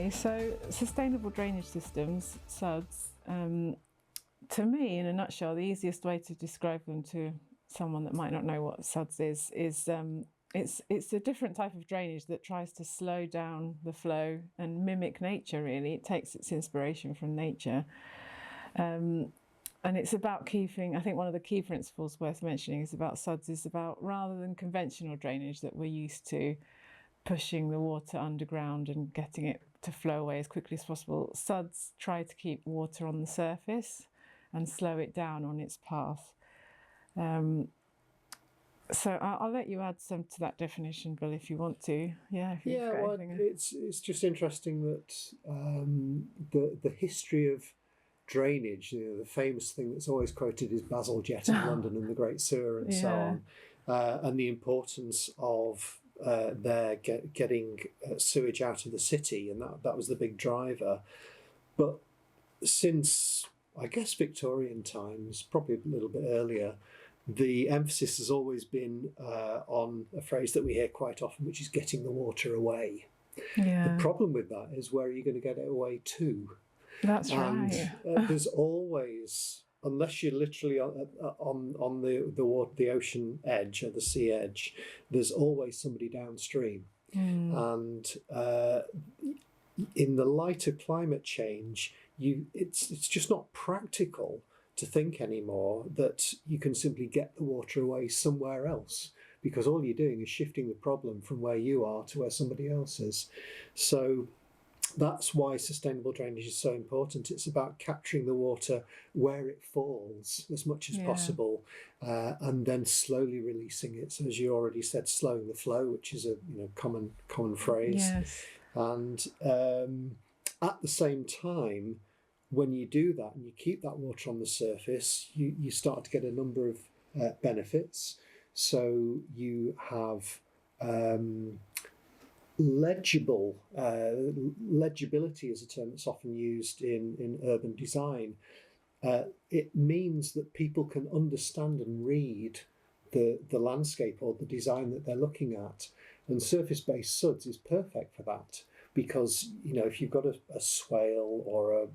Okay, so sustainable drainage systems, SuDS, to me, in a nutshell, the easiest way to describe them to someone that might not know what SuDS is it's a different type of drainage that tries to slow down the flow and mimic nature, really. It takes its inspiration from nature. And it's about keeping, I think one of the key principles worth mentioning is about SuDS is about, rather than conventional drainage that we're used to, pushing the water underground and getting it to flow away as quickly as possible, SuDS try to keep water on the surface and slow it down on its path. So I'll let you add some to that definition, Bill, if you want to. It's just interesting that the history of drainage, the famous thing that's always quoted is Bazalgette in London and the Great Sewer and so on, and the importance of getting sewage out of the city, and that was the big driver. But since, I guess, Victorian times, probably a little bit earlier, the emphasis has always been on a phrase that we hear quite often, which is getting the water away. Yeah. The problem with that is, where are you going to get it away to? That's right. There's always, unless you're literally on the ocean edge or the sea edge, there's always somebody downstream. And in the light of climate change, it's just not practical to think anymore that you can simply get the water away somewhere else, because all you're doing is shifting the problem from where you are to where somebody else is. So that's why sustainable drainage is so important. It's about capturing the water where it falls as much as possible, and then slowly releasing it. So, as you already said, slowing the flow, which is a common phrase. Yes. And at the same time, when you do that and you keep that water on the surface, you start to get a number of benefits. So you have legibility is a term that's often used in urban design. It means that people can understand and read the landscape or the design that they're looking at. And surface-based SuDS is perfect for that, because if you've got a swale or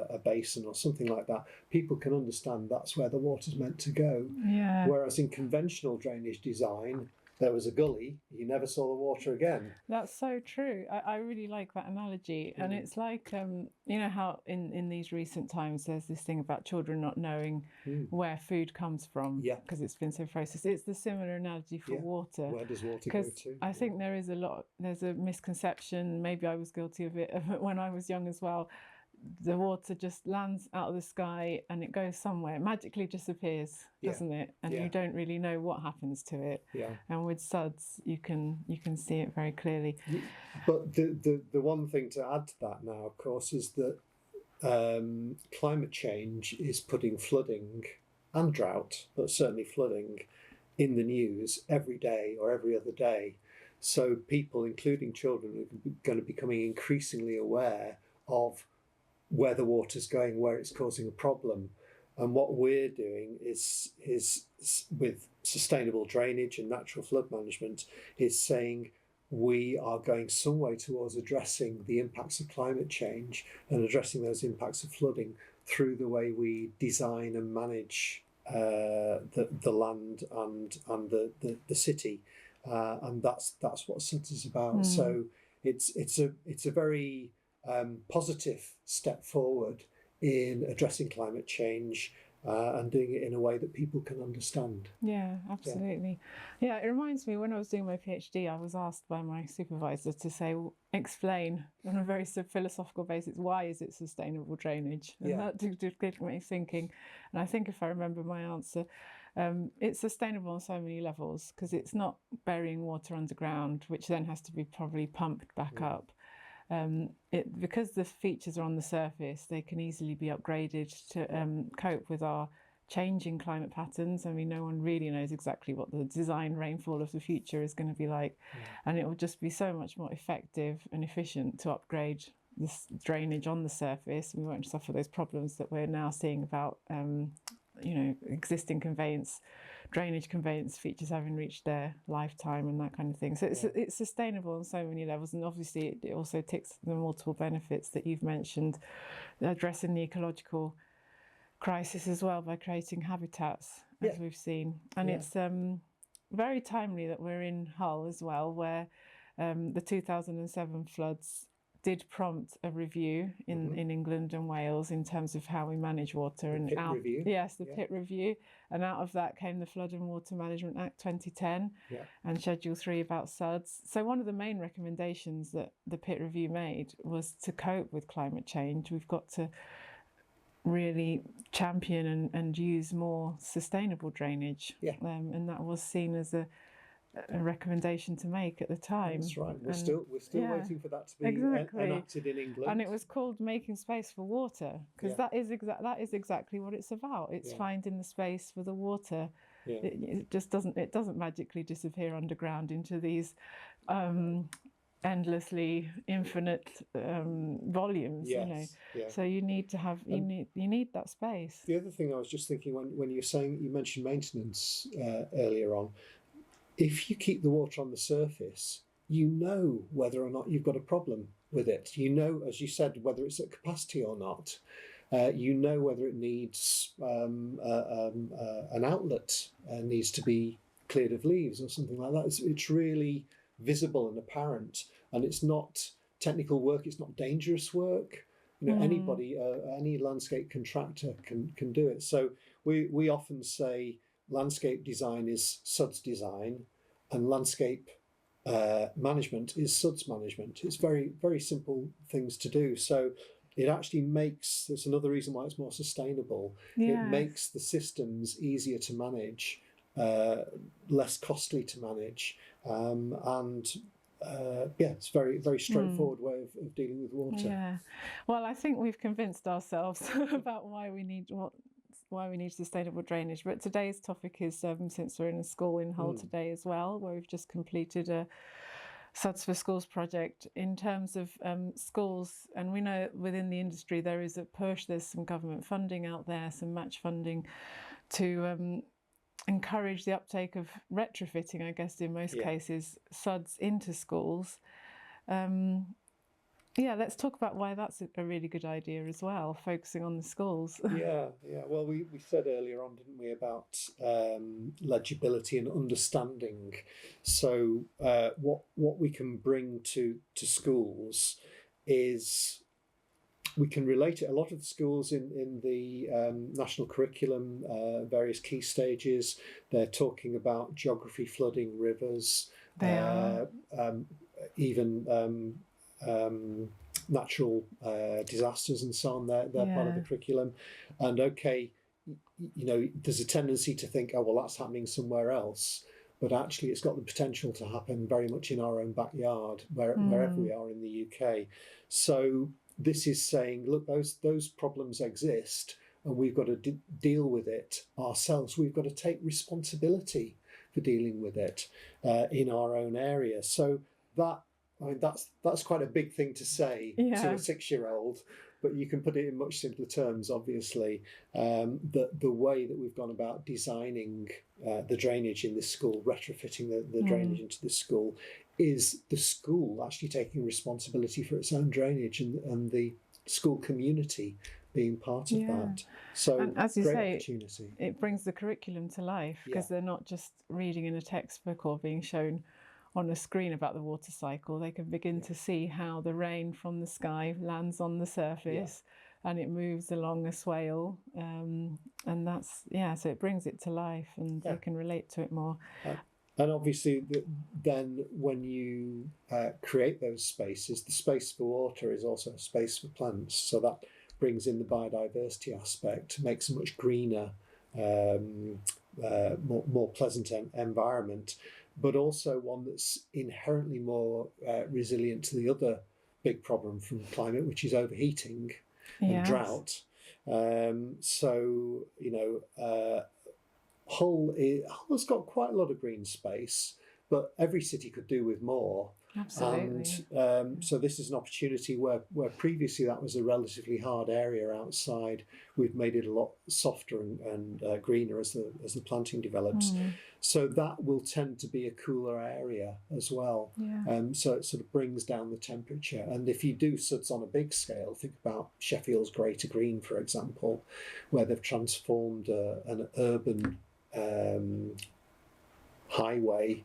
a basin or something like that, people can understand that's where the water's meant to go. Yeah. Whereas in conventional drainage design, there was a gully, you never saw the water again. That's so true. I really like that analogy. And it's like, how in these recent times there's this thing about children not knowing where food comes from because it's been so processed. It's the similar analogy for water. Where does water go to? I think there's a misconception, maybe I was guilty of it when I was young as well. The water just lands out of the sky and it goes somewhere. It magically disappears, doesn't it? And you don't really know what happens to it. Yeah. And with SuDS, you can see it very clearly. But the one thing to add to that now, of course, is that climate change is putting flooding and drought, but certainly flooding, in the news every day or every other day. So people, including children, are going to be becoming increasingly aware of where the water's going, where it's causing a problem. And what we're doing is with sustainable drainage and natural flood management, is saying we are going some way towards addressing the impacts of climate change and addressing those impacts of flooding through the way we design and manage the land and the city. And that's what SuDS is about. So it's a very positive step forward in addressing climate change and doing it in a way that people can understand. Yeah, absolutely. Yeah, it reminds me, when I was doing my PhD, I was asked by my supervisor to say, explain on a very philosophical basis, why is it sustainable drainage? And that did get me thinking. And I think if I remember my answer, it's sustainable on so many levels, because it's not burying water underground, which then has to be probably pumped back up. Because the features are on the surface, they can easily be upgraded to cope with our changing climate patterns. I mean, no one really knows exactly what the design rainfall of the future is going to be like. And it will just be so much more effective and efficient to upgrade this drainage on the surface, and we won't suffer those problems that we're now seeing about existing drainage conveyance features having reached their lifetime and that kind of thing. So it's sustainable on so many levels, and obviously it also ticks the multiple benefits that you've mentioned, addressing the ecological crisis as well by creating habitats, as we've seen. And it's very timely that we're in Hull as well, where the 2007 floods did prompt a review in England and Wales in terms of how we manage water. The PIT review. Yes, the PIT review. And out of that came the Flood and Water Management Act 2010 and Schedule 3 about SuDS. So one of the main recommendations that the PIT review made was to cope with climate change. We've got to really champion and use more sustainable drainage. And that was seen as a recommendation to make at the time. That's right. We're still waiting for that to be enacted in England. And it was called Making Space for Water, because that is exactly what it's about. It's finding the space for the water. It just doesn't magically disappear underground into these endlessly infinite volumes. So you need to have you need that space. The other thing I was just thinking when you mentioned maintenance earlier on, if you keep the water on the surface, you know whether or not you've got a problem with it. You know, as you said, whether it's at capacity or not. You know whether it needs an outlet, needs to be cleared of leaves or something like that. It's really visible and apparent, and it's not technical work. It's not dangerous work. Anybody, any landscape contractor can do it. So we often say landscape design is SuDS design, and landscape management is SuDS management. It's very, very simple things to do. So it actually that's another reason why it's more sustainable. It makes the systems easier to manage, less costly to manage, it's very, very straightforward way of dealing with water. Yeah, well, I think we've convinced ourselves about why we need sustainable drainage. But today's topic is, since we're in a school in Hull today as well, where we've just completed a SuDS for Schools project in terms of schools. And we know within the industry there is a push, there's some government funding out there, some match funding to encourage the uptake of retrofitting, I guess in most cases, SuDS into schools. Let's talk about why that's a really good idea as well, focusing on the schools. Well, we said earlier on, didn't we, about legibility and understanding. So what we can bring to schools is we can relate it. A lot of the schools in the national curriculum, various key stages, they're talking about geography, flooding, rivers, even natural disasters and so on. They're part of the curriculum. And there's a tendency to think, oh, well, that's happening somewhere else. But actually, it's got the potential to happen very much in our own backyard, wherever we are in the UK. So this is saying, look, those problems exist, and we've got to deal with it ourselves. We've got to take responsibility for dealing with it in our own area. So that's quite a big thing to say to a 6-year-old, but you can put it in much simpler terms, obviously. The way that we've gone about designing the drainage in this school, retrofitting the drainage into this school, is the school actually taking responsibility for its own drainage and the school community being part of that. So, and as you say, opportunity. It brings the curriculum to life, because they're not just reading in a textbook or being shown on a screen about the water cycle. They can begin to see how the rain from the sky lands on the surface and it moves along a swale, and that's so it brings it to life, and they can relate to it more. And obviously then when you create those spaces, the space for water is also a space for plants, so that brings in the biodiversity aspect, makes a much greener, more pleasant environment, but also one that's inherently more resilient to the other big problem from climate, which is overheating and drought. Hull has got quite a lot of green space, but every city could do with more. Absolutely. And so this is an opportunity where previously that was a relatively hard area outside. We've made it a lot softer and greener as the planting develops. So that will tend to be a cooler area as well. So it sort of brings down the temperature. And if you do SuDS on a big scale, think about Sheffield's Greater Green, for example, where they've transformed an urban highway,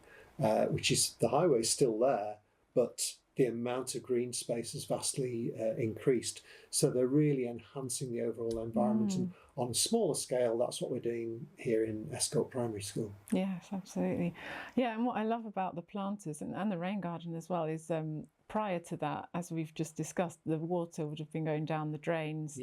which is the highway's still there, but the amount of green space has vastly increased. So they're really enhancing the overall environment. And on a smaller scale, that's what we're doing here in Escote Primary School. Yes, absolutely. Yeah, and what I love about the planters and the rain garden as well is prior to that, as we've just discussed, the water would have been going down the drains,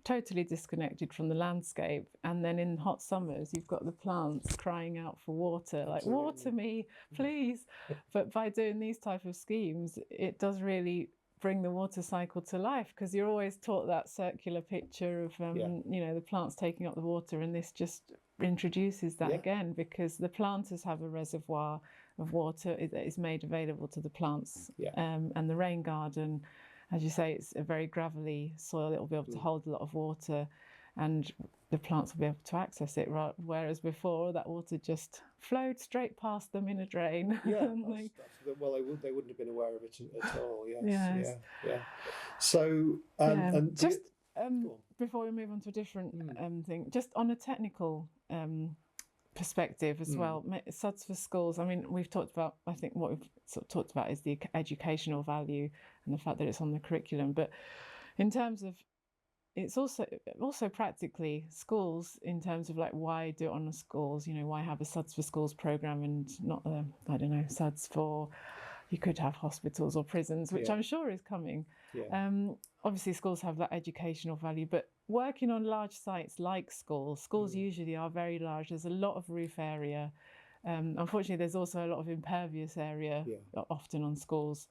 totally disconnected from the landscape. And then in hot summers, you've got the plants crying out for water, like, water me, please. But by doing these type of schemes, it does really bring the water cycle to life, because you're always taught that circular picture of the plants taking up the water, and this just introduces that again, because the planters have a reservoir of water that is made available to the plants. And the rain garden, as you say, it's a very gravelly soil. It will be able to hold a lot of water, and the plants will be able to access it, whereas before that water just flowed straight past them in a drain. Well, they wouldn't have been aware of it at all. So and just before we move on to a different thing, just on a technical perspective as well, SuDS for schools. I mean, we've talked about, I think what we've sort of talked about is the educational value and the fact that it's on the curriculum, but in terms of it's also practically schools, in terms of like, why do it on the schools? Why have a SuDS for schools program and not SuDS for, you could have hospitals or prisons, which I'm sure is coming. Obviously schools have that educational value, but working on large sites like schools usually are very large. There's a lot of roof area. Unfortunately, there's also a lot of impervious area often on schools.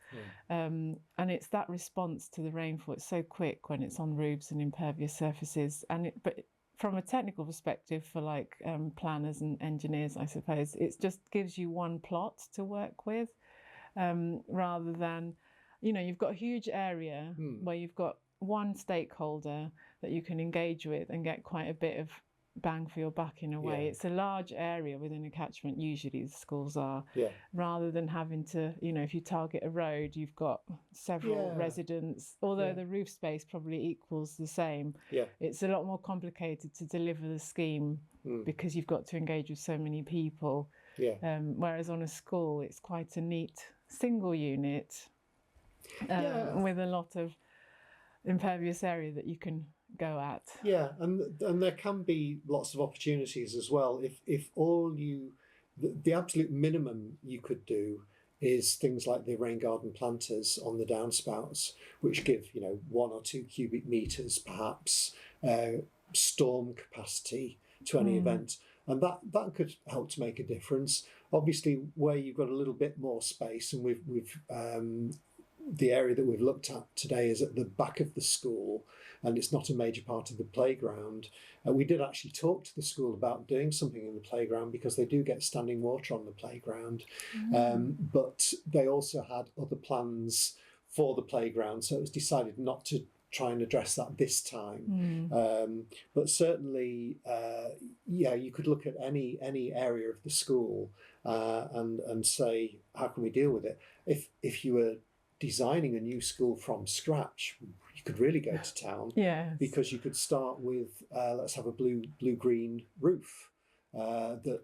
And it's that response to the rainfall. It's so quick when it's on roofs and impervious surfaces. But from a technical perspective, for like planners and engineers, I suppose, it just gives you one plot to work with, rather than, you've got a huge area where you've got one stakeholder that you can engage with and get quite a bit of bang for your buck in a way. It's a large area within a catchment, usually the schools are, rather than having to, if you target a road, you've got several residents, although the roof space probably equals the same. It's a lot more complicated to deliver the scheme because you've got to engage with so many people. Whereas on a school, it's quite a neat single unit with a lot of impervious area that you can go at. And there can be lots of opportunities as well. If all the absolute minimum you could do is things like the rain garden planters on the downspouts, which give 1 or 2 cubic meters perhaps storm capacity to any event, and that could help to make a difference. Obviously, where you've got a little bit more space, and we've the area that we've looked at today is at the back of the school, and it's not a major part of the playground. We did actually talk to the school about doing something in the playground, because they do get standing water on the playground, but they also had other plans for the playground, so it was decided not to try and address that this time. But certainly, you could look at any area of the school and say, how can we deal with it? If you were designing a new school from scratch, you could really go to town, because you could start with let's have a blue-green roof.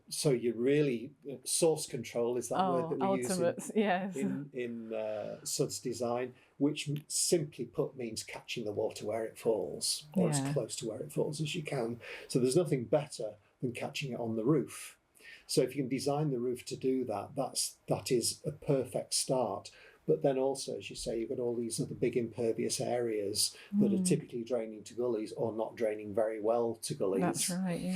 So you really, source control is that word that we use in SuDS design, which simply put means catching the water where it falls, or as close to where it falls as you can. So there's nothing better than catching it on the roof. So if you can design the roof to do that, that is a perfect start. But then also, as you say, you've got all these other big impervious areas that are typically draining to gullies, or not draining very well to gullies. That's right,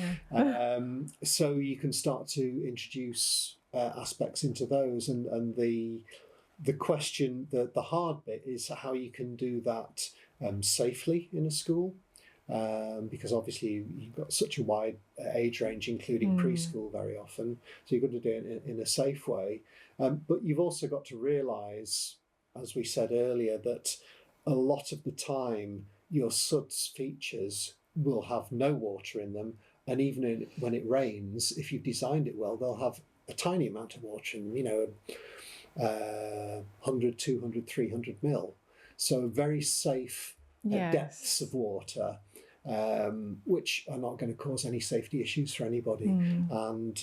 so you can start to introduce aspects into those. And the question, the hard bit is how you can do that safely in a school. because obviously you've got such a wide age range, including preschool very often. So you've got to do it in a safe way. But you've also got to realise, as we said earlier, that a lot of the time your SuDS features will have no water in them. And even when it rains, if you've designed it well, they'll have a tiny amount of water in them, 100, 200, 300 mil. So very safe depths of water, which are not going to cause any safety issues for anybody. And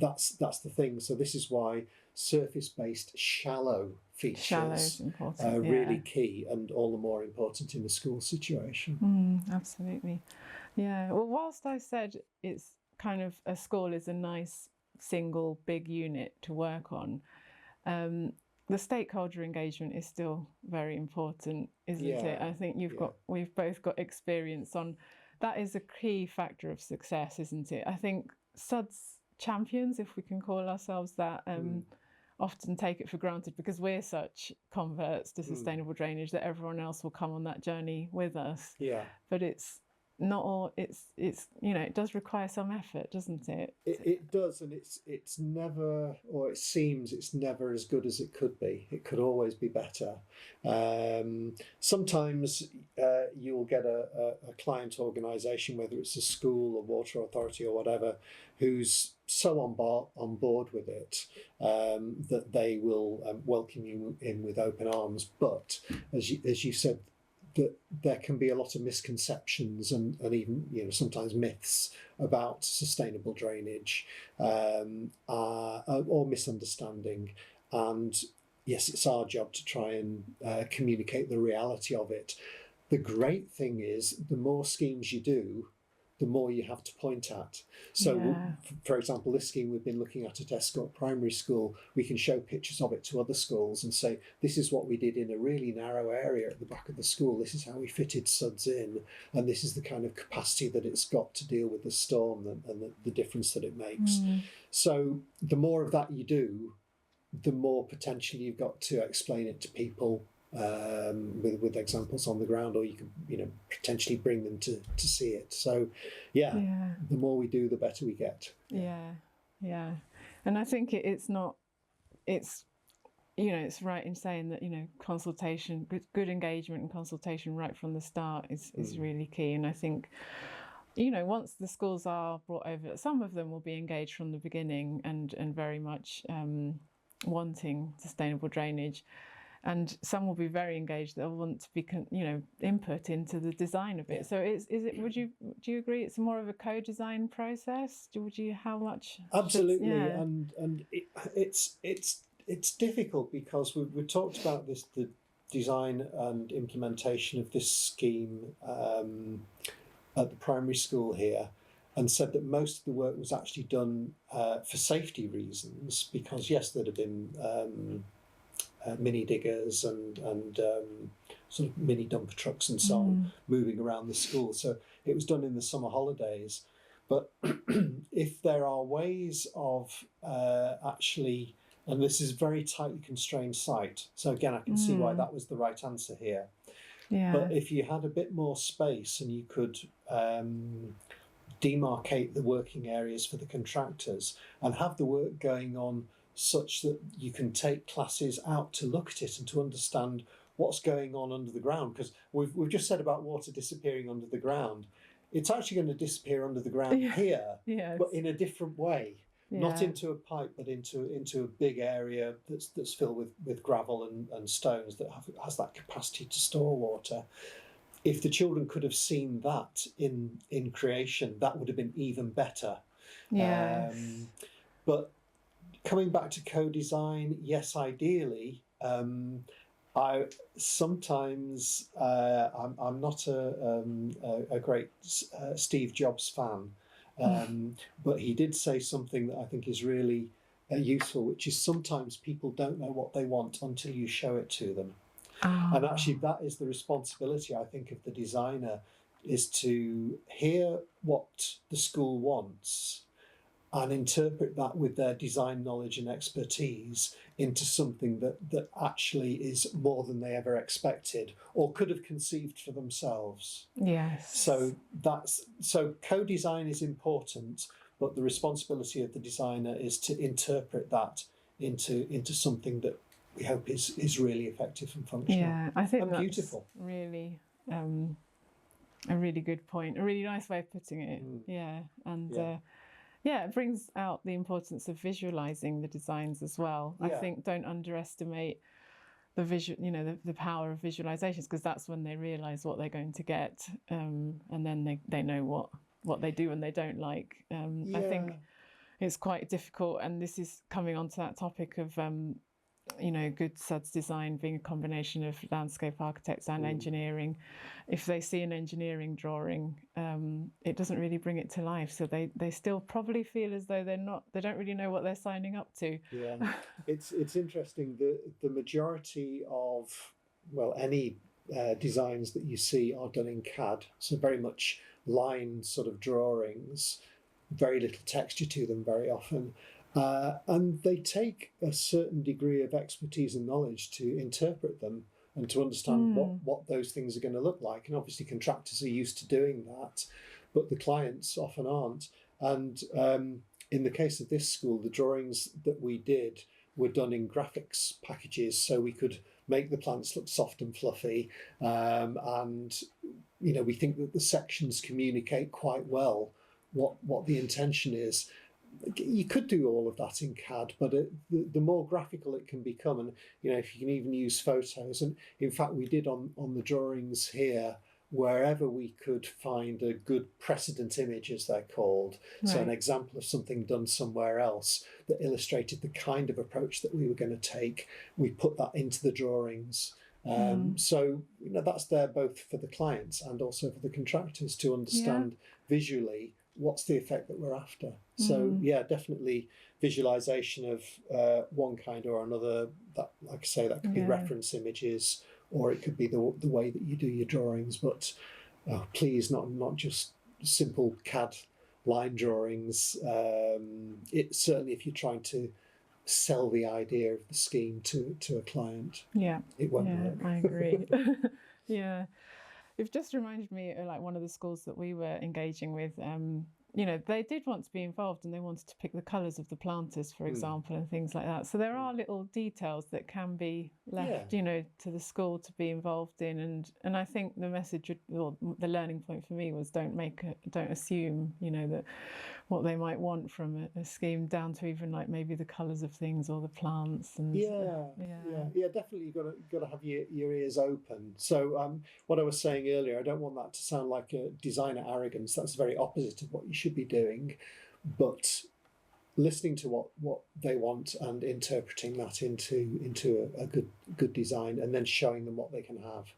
that's the thing. So this is why surface-based shallow features are really key, and all the more important in a school situation. Absolutely. Yeah. Well, whilst I said it's kind of a school is a nice single big unit to work on, the stakeholder engagement is still very important, isn't it? I think we've both got experience on that. Is a key factor of success, isn't it? I think SuDS champions, if we can call ourselves that, often take it for granted because we're such converts to sustainable drainage that everyone else will come on that journey with us. But it's not all. It's it does require some effort, doesn't it? It does, and it's never, or it seems it's never as good as it could be. It could always be better. Sometimes you'll get a client organisation, whether it's a school or water authority or whatever, who's so on board with it that they will welcome you in with open arms. But as you said, that there can be a lot of misconceptions and even sometimes myths about sustainable drainage or misunderstanding. And yes, it's our job to try and communicate the reality of it. The great thing is the more schemes you do, the more you have to point at. So, for example, this scheme we've been looking at Escort Primary School, we can show pictures of it to other schools and say, this is what we did in a really narrow area at the back of the school. This is how we fitted SuDS in, and this is the kind of capacity that it's got to deal with the storm and the difference that it makes. So the more of that you do, the more potential you've got to explain it to people with examples on the ground, or you can potentially bring them to see it. So the more we do, the better we get. And I think it's right in saying that consultation, good engagement and consultation right from the start is really key. And I think once the schools are brought over, some of them will be engaged from the beginning and very much wanting sustainable drainage. And some will be very engaged. They'll want to be, input into the design of it. So is it? Do you agree? It's more of a co-design process. How much? Absolutely, and it's difficult because we talked about this, the design and implementation of this scheme at the primary school here, and said that most of the work was actually done for safety reasons, because yes, there'd have been mini diggers and sort of mini dumper trucks and so on moving around the school. So it was done in the summer holidays. But if there are ways of actually, and this is a very tightly constrained site, so again, I can see why that was the right answer here. But if you had a bit more space and you could demarcate the working areas for the contractors and have the work going on such that you can take classes out to look at it and to understand what's going on under the ground. Because we've just said about water disappearing under the ground. It's actually going to disappear under the ground here, but in a different way. Not into a pipe, but into a big area that's filled with gravel and stones that has that capacity to store water. If the children could have seen that in creation, that would have been even better. But coming back to co-design, yes, ideally. I sometimes I'm not a great Steve Jobs fan, but he did say something that I think is really useful, which is sometimes people don't know what they want until you show it to them. And actually, that is the responsibility, I think, of the designer, is to hear what the school wants and interpret that with their design knowledge and expertise into something that actually is more than they ever expected or could have conceived for themselves. Yes. So co-design is important, but the responsibility of the designer is to interpret that into something that we hope is really effective and functional. Yeah, I think and that's beautiful. Really a really good point, a really nice way of putting it. Yeah, and it brings out the importance of visualizing the designs as well. I think don't underestimate the the power of visualizations, because that's when they realize what they're going to get, and then they know what they do and they don't like. I think it's quite difficult, and this is coming onto that topic of good SuDS design being a combination of landscape architects and engineering. If they see an engineering drawing, it doesn't really bring it to life. So they still probably feel as though they don't really know what they're signing up to. Yeah, it's interesting. The majority of, any designs that you see are done in CAD. So very much line sort of drawings, very little texture to them very often. And they take a certain degree of expertise and knowledge to interpret them and to understand what those things are going to look like. And obviously contractors are used to doing that, but the clients often aren't. And in the case of this school, the drawings that we did were done in graphics packages, so we could make the plants look soft and fluffy. And we think that the sections communicate quite well what the intention is. You could do all of that in CAD, but the more graphical it can become, and if you can even use photos. And in fact, we did on the drawings here, wherever we could find a good precedent image, as they're called, so an example of something done somewhere else that illustrated the kind of approach that we were going to take, we put that into the drawings. So that's there both for the clients and also for the contractors to understand visually what's the effect that we're after. So definitely visualization of one kind or another. That, like I say, that could be reference images, or it could be the way that you do your drawings. But please, not just simple CAD line drawings. It certainly, if you're trying to sell the idea of the scheme to a client, it won't work. I agree. It just reminded me of like one of the schools that we were engaging with. They did want to be involved, and they wanted to pick the colours of the planters, for example, and things like that. So there are little details that can be left, to the school to be involved in. And I think the message, or the learning point for me, was don't assume, that what they might want from a scheme, down to even like maybe the colours of things or the plants. And definitely you've got to have your ears open. So what I was saying earlier, I don't want that to sound like a designer arrogance. That's the very opposite of what you should be doing, but listening to what they want and interpreting that into a good design, and then showing them what they can have.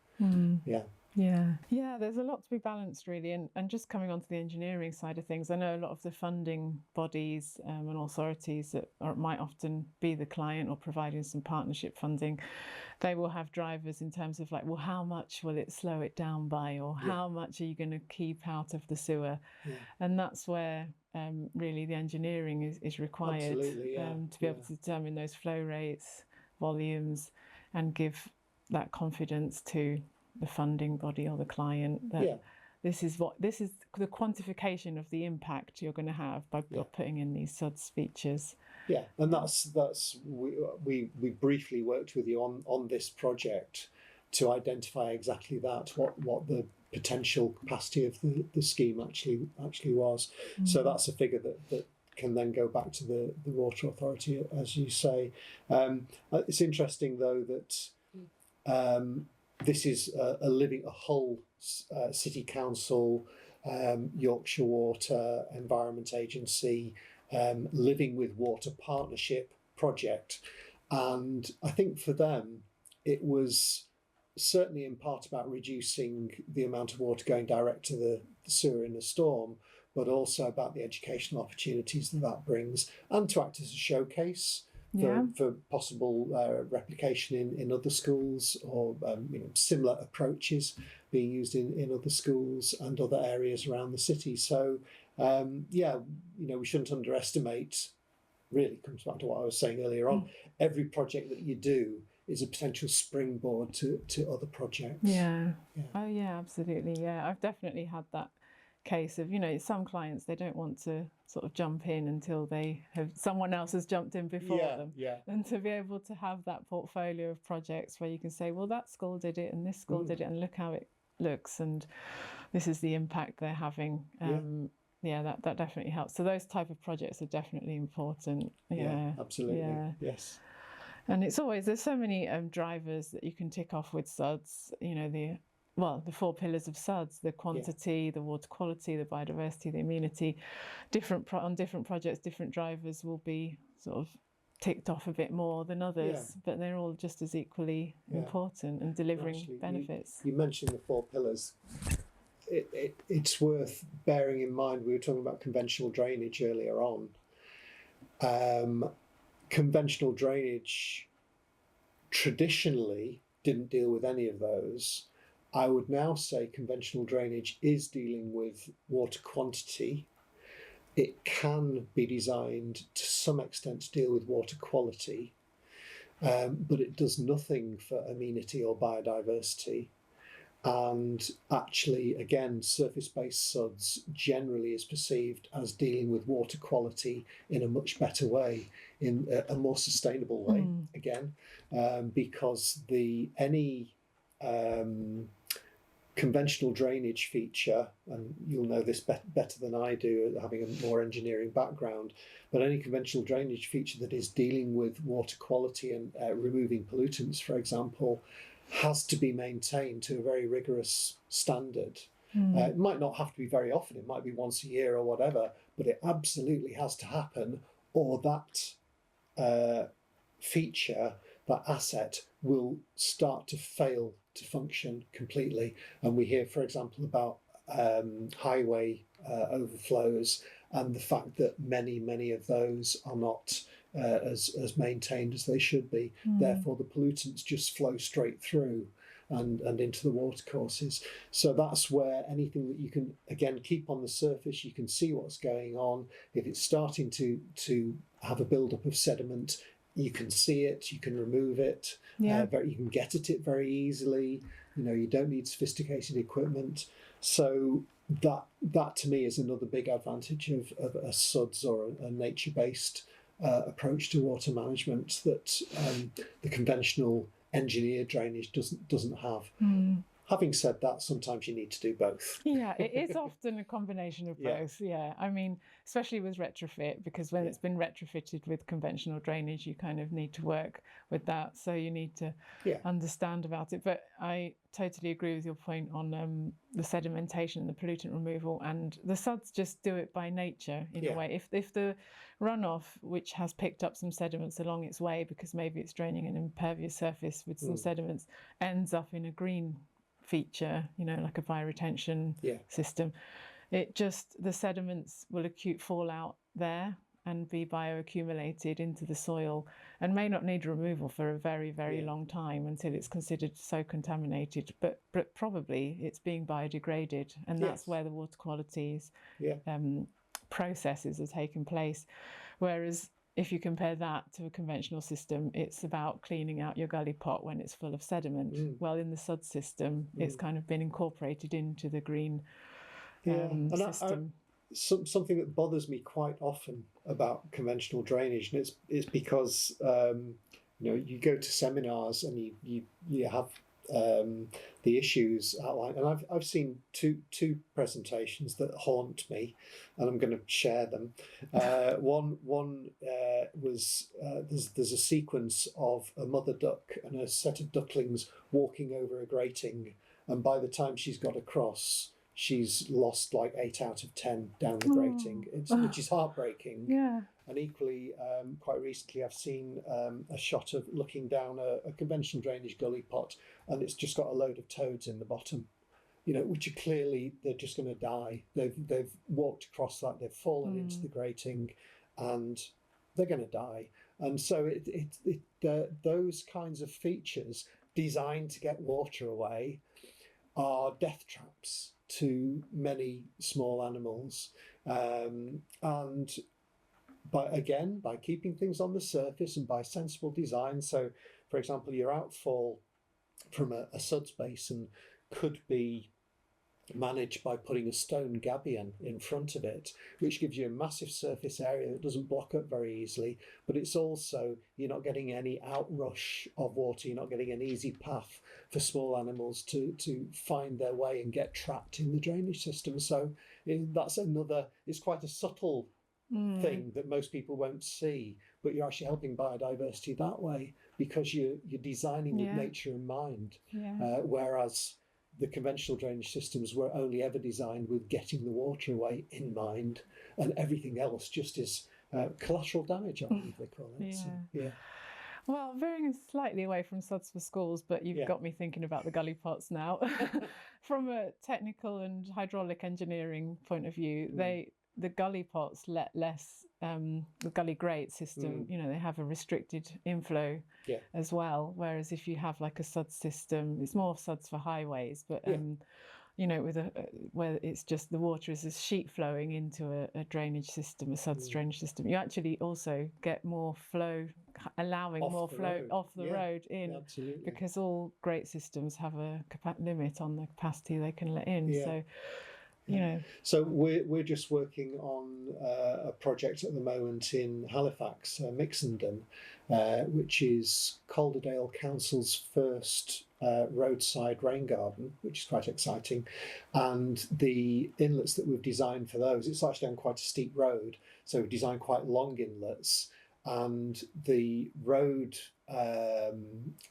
There's a lot to be balanced, really. And just coming onto the engineering side of things, I know a lot of the funding bodies and authorities that might often be the client or providing some partnership funding, they will have drivers in terms of like, well, how much will it slow it down by, or how much are you going to keep out of the sewer? And that's where really the engineering is required to be able to determine those flow rates, volumes, and give that confidence to the funding body or the client that this is the quantification of the impact you're going to have by putting in these SuDS features. And that's we briefly worked with you on this project to identify exactly that, what the potential capacity of the scheme actually was. So that's a figure that can then go back to the Water Authority, as you say. It's interesting though that this is a whole city council, Yorkshire Water, Environment Agency, Living with Water partnership project. And I think for them, it was certainly in part about reducing the amount of water going direct to the sewer in a storm, but also about the educational opportunities that brings, and to act as a showcase for possible replication in other schools, or similar approaches being used in other schools and other areas around the city. So Yeah, we shouldn't underestimate. Really comes back to what I was saying earlier on. Every project that you do is a potential springboard to other projects. Yeah. Oh yeah, absolutely. Yeah, I've definitely had that case of, some clients, they don't want to sort of jump in until someone else has jumped in before them. Yeah. And to be able to have that portfolio of projects where you can say, well, that school did it and this school did it, and look how it looks, and this is the impact they're having. That definitely helps. So those type of projects are definitely important. Yeah, absolutely. Yeah. Yes. And there's so many drivers that you can tick off with SuDS. The 4 pillars of SuDS: the quantity, the water quality, the biodiversity, the amenity. On different projects, different drivers will be sort of ticked off a bit more than others, but they're all just as equally important and delivering benefits. You mentioned the 4 pillars. It's worth bearing in mind, we were talking about conventional drainage earlier on. Conventional drainage traditionally didn't deal with any of those. I would now say conventional drainage is dealing with water quantity. It can be designed to some extent to deal with water quality, but it does nothing for amenity or biodiversity. And actually, again, surface-based SuDS generally is perceived as dealing with water quality in a much better way, in a more sustainable way, again, because any conventional drainage feature, and you'll know this better than I do, having a more engineering background, but any conventional drainage feature that is dealing with water quality and removing pollutants, for example, has to be maintained to a very rigorous standard. It might not have to be very often, it might be once a year or whatever, but it absolutely has to happen, or that feature, that asset, will start to fail to function completely. And we hear, for example, about highway overflows and the fact that many of those are not as maintained as they should be. Therefore, the pollutants just flow straight through and into the watercourses. So that's where anything that you can, again, keep on the surface, you can see what's going on. If it's starting to have a buildup of sediment, you can see it, you can remove it, you can get at it very easily. You don't need sophisticated equipment. So that to me is another big advantage of a SuDS or a nature-based approach to water management that the conventional engineered drainage doesn't have. Having said that, sometimes you need to do both. Yeah, it is often a combination of both. Yeah, I mean, especially with retrofit, because when it's been retrofitted with conventional drainage, you kind of need to work with that. So you need to understand about it. But I totally agree with your point on the sedimentation and the pollutant removal. And the SuDS just do it by nature in a way. If the runoff, which has picked up some sediments along its way, because maybe it's draining an impervious surface with some sediments, ends up in a green feature, like a bioretention system, the sediments will fall out there and be bioaccumulated into the soil and may not need removal for a very, very long time until it's considered so contaminated, but probably it's being biodegraded, and that's where the water qualities processes are taking place. Whereas if you compare that to a conventional system, it's about cleaning out your gully pot when it's full of sediment. Well, in the SuDS system, it's kind of been incorporated into the green system. Something that bothers me quite often about conventional drainage, and it's because you go to seminars and you have the issues outlined, and I've seen two presentations that haunt me, and I'm going to share them. One was there's a sequence of a mother duck and a set of ducklings walking over a grating, and by the time she's got across, she's lost like 8 out of 10 down the grating, which is heartbreaking. Yeah. And equally, quite recently, I've seen a shot of looking down a conventional drainage gully pot, and it's just got a load of toads in the bottom, which are clearly, they're just going to die. They've walked across that, they've fallen into the grating, and they're going to die. And so those kinds of features designed to get water away are death traps. to many small animals. And by keeping things on the surface and by sensible design. So, for example, your outfall from a SuDS basin could be managed by putting a stone gabion in front of it, which gives you a massive surface area that doesn't block up very easily, but it's also, you're not getting any outrush of water, you're not getting an easy path for small animals to find their way and get trapped in the drainage system. So that's another, it's quite a subtle thing that most people won't see, but you're actually helping biodiversity that way because you're designing with nature in mind, whereas the conventional drainage systems were only ever designed with getting the water away in mind, and everything else just is collateral damage, I believe they call it. So, well, veering slightly away from SuDS for schools, but you've got me thinking about the gully pots now. From a technical and hydraulic engineering point of view, the gully pots let less, the gully grate system, you know, they have a restricted inflow as well. Whereas if you have like a SuDS system, it's more SuDS for highways, but you know, with where it's just the water is a sheet flowing into a drainage system, a SuDS drainage system, you actually also get more flow, allowing more flow off the road in, because all grate systems have a limit on the capacity they can let in. So. You know. So we're just working on a project at the moment in Halifax, Mixenden, which is Calderdale Council's first roadside rain garden, which is quite exciting. And the inlets that we've designed for those, it's actually on quite a steep road, so we've designed quite long inlets. And the road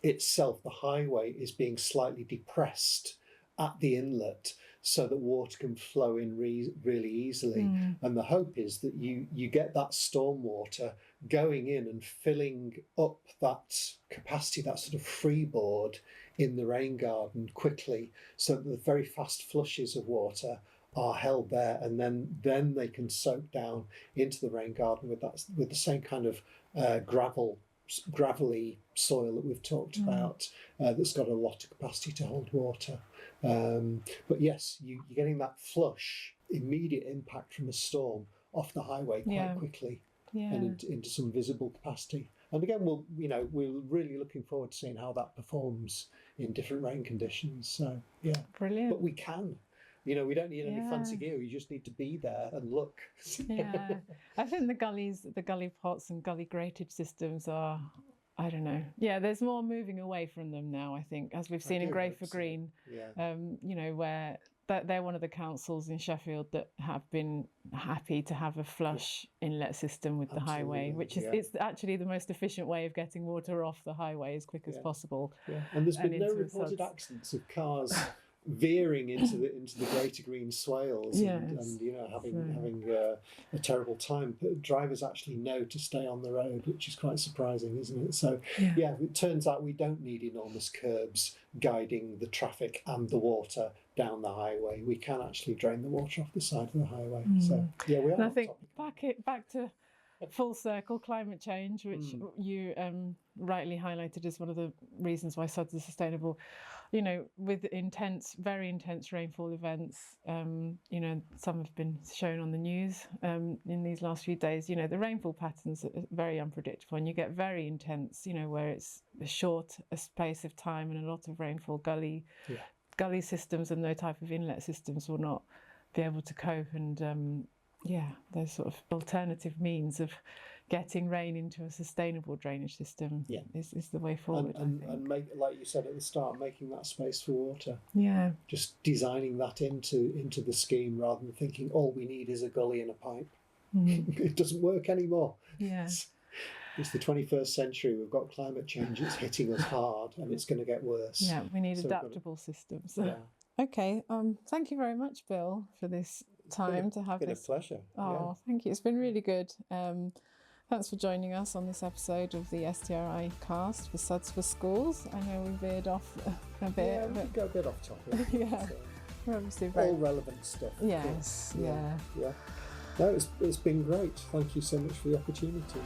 itself, the highway, is being slightly depressed at the inlet, so that water can flow in really easily. And the hope is that you get that storm water going in and filling up that capacity, that sort of freeboard in the rain garden quickly, so that the very fast flushes of water are held there, and then they can soak down into the rain garden with the same kind of gravelly soil that we've talked about, that's got a lot of capacity to hold water. But yes, you're getting that flush, immediate impact from a storm off the highway quite quickly, and into some visible capacity. And again, we're really looking forward to seeing how that performs in different rain conditions. So Brilliant. But we can. You know, we don't need any fancy gear. You just need to be there and look. I think the gully pots and gully grated systems are, I don't know. Yeah, there's more moving away from them now, I think, as we've seen in Grey for Green. You know, where they're one of the councils in Sheffield that have been happy to have a flush inlet system with the highway, which is it's actually the most efficient way of getting water off the highway as quick as possible. And there's been no reported accidents of cars veering into the greater green swales and you know, having a terrible time. But drivers actually know to stay on the road, which is quite surprising, isn't it? So it turns out we don't need enormous curbs guiding the traffic and the water down the highway. We can actually drain the water off the side of the highway. So we are. And I think back to full circle, climate change, which you rightly highlighted as one of the reasons why SuDS is sustainable. You know, with very intense rainfall events, you know, some have been shown on the news in these last few days. You know, the rainfall patterns are very unpredictable, and you get very intense, you know, where it's a short space of time and a lot of rainfall. Gully systems and no type of inlet systems will not be able to cope, and there's sort of alternative means of getting rain into a sustainable drainage system is the way forward. And make, like you said at the start, making that space for water. Just designing that into the scheme rather than thinking all we need is a gully and a pipe. It doesn't work anymore. It's the 21st century. We've got climate change. It's hitting us hard, and it's going to get worse. We need adaptable systems. Okay. Thank you very much, Bill, for this time to have this. It's been a pleasure. Thank you. It's been really good. Thanks for joining us on this episode of the STRI cast for SuDS for Schools. I know we veered off a bit. Yeah, we go a bit off topic. We're obviously all relevant stuff. Yes. No, it's been great. Thank you so much for the opportunity.